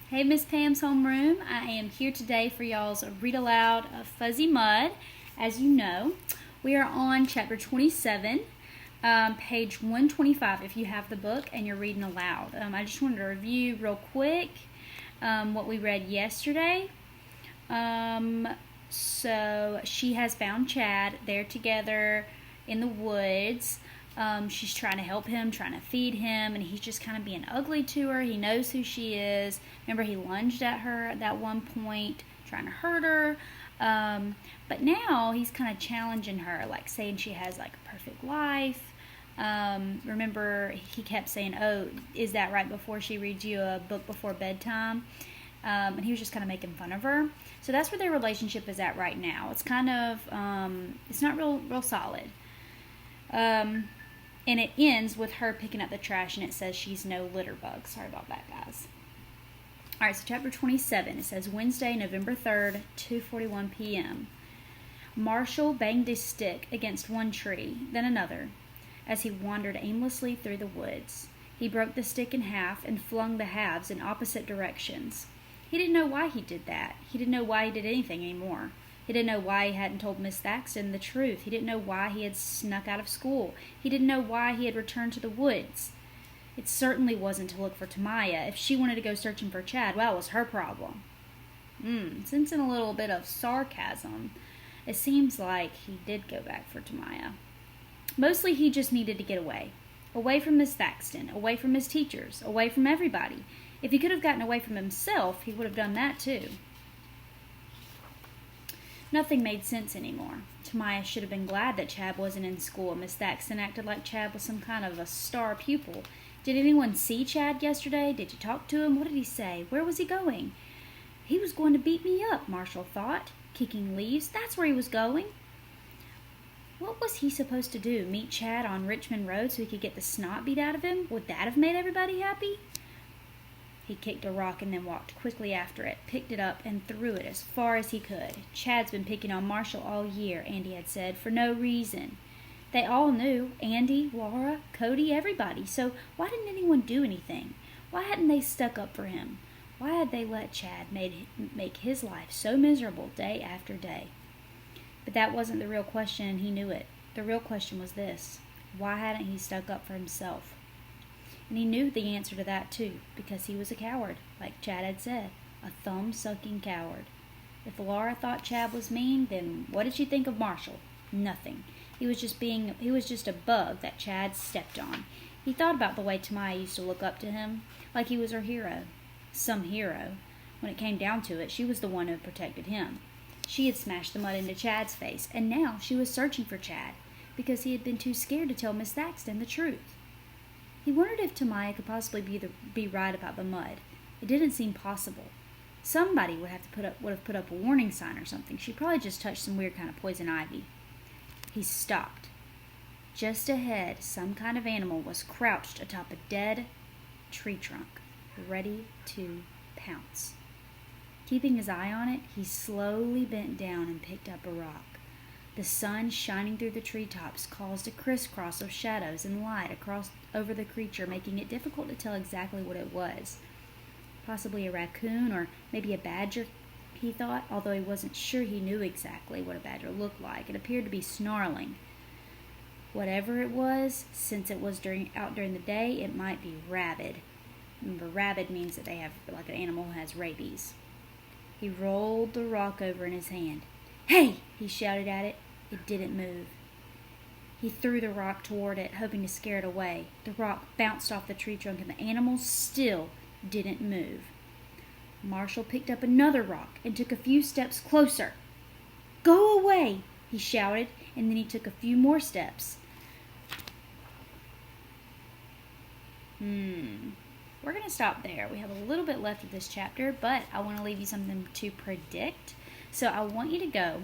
Hey, Miss Pam's homeroom. I am here today for y'all's read aloud of Fuzzy Mud. As you know, we are on chapter 27, page 125 if you have the book and you're reading aloud. I just wanted to review real quick what we read yesterday. So she has found Chad. They're together in the woods. She's trying to help him, trying to feed him, and he's just kind of being ugly to her. He knows who she is. Remember, he lunged at her at that one point, trying to hurt her. But now he's kind of challenging her, like saying she has like a perfect life. Remember, he kept saying, "Oh, is that right before she reads you a book before bedtime?" And he was just kind of making fun of her. So that's where their relationship is at right now. It's kind of, it's not real solid. And it ends with her picking up the trash, and it says she's no litter bug. Sorry about that, guys. All right, so chapter 27, it says Wednesday, November 3rd, 2:41 p.m. Marshall banged his stick against one tree, then another, as he wandered aimlessly through the woods. He broke the stick in half and flung the halves in opposite directions. He didn't know why he did that. He didn't know why he did anything anymore. He didn't know why he hadn't told Miss Thaxton the truth. He didn't know why he had snuck out of school. He didn't know why he had returned to the woods. It certainly wasn't to look for Tamaya. If she wanted to go searching for Chad, well, it was her problem. Sensing a little bit of sarcasm, it seems like he did go back for Tamaya. Mostly he just needed to get away. Away from Miss Thaxton, away from his teachers, away from everybody. If he could have gotten away from himself, he would have done that too. Nothing made sense anymore. Tamaya should have been glad that Chad wasn't in school. Miss Thaxton acted like Chad was some kind of a star pupil. Did anyone see Chad yesterday? Did you talk to him? What did he say? Where was he going? He was going to beat me up, Marshall thought. Kicking leaves, that's where he was going. What was he supposed to do? Meet Chad on Richmond Road so he could get the snot beat out of him? Would that have made everybody happy? He kicked a rock and then walked quickly after it, picked it up, and threw it as far as he could. Chad's been picking on Marshall all year, Andy had said, for no reason. They all knew. Andy, Laura, Cody, everybody. So why didn't anyone do anything? Why hadn't they stuck up for him? Why had they let Chad make his life so miserable day after day? But that wasn't the real question, and he knew it. The real question was this: why hadn't he stuck up for himself? And he knew the answer to that, too, because he was a coward, like Chad had said, a thumb-sucking coward. If Laura thought Chad was mean, then what did she think of Marshall? Nothing. He was just a bug that Chad stepped on. He thought about the way Tamaya used to look up to him, like he was her hero. Some hero. When it came down to it, she was the one who had protected him. She had smashed the mud into Chad's face, and now she was searching for Chad, because he had been too scared to tell Miss Thaxton the truth. He wondered if Tamaya could possibly be right about the mud. It didn't seem possible. Somebody would have put up a warning sign or something. She probably just touched some weird kind of poison ivy. He stopped. Just ahead, some kind of animal was crouched atop a dead tree trunk, ready to pounce. Keeping his eye on it, he slowly bent down and picked up a rock. The sun shining through the treetops caused a crisscross of shadows and light over the creature, making it difficult to tell exactly what it was. Possibly a raccoon or maybe a badger, he thought, although he wasn't sure he knew exactly what a badger looked like. It appeared to be snarling. Whatever it was, since it was out during the day, it might be rabid. Remember, rabid means that they have, like an animal who has rabies. He rolled the rock over in his hand. "Hey!" he shouted at it. It didn't move. He threw the rock toward it, hoping to scare it away. The rock bounced off the tree trunk, and the animal still didn't move. Marshall picked up another rock and took a few steps closer. "Go away!" he shouted, and then he took a few more steps. We're going to stop there. We have a little bit left of this chapter, but I want to leave you something to predict. So I want you to go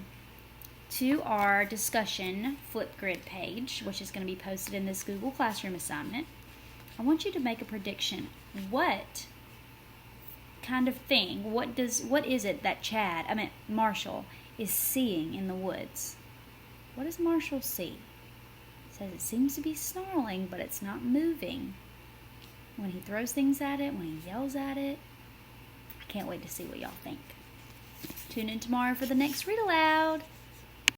to our discussion Flipgrid page, which is going to be posted in this Google Classroom assignment. I want you to make a prediction. What kind of thing, what is it that Marshall is seeing in the woods? What does Marshall see? It says it seems to be snarling, but it's not moving. When he throws things at it, when he yells at it, can't wait to see what y'all think. Tune in tomorrow for the next Read Aloud.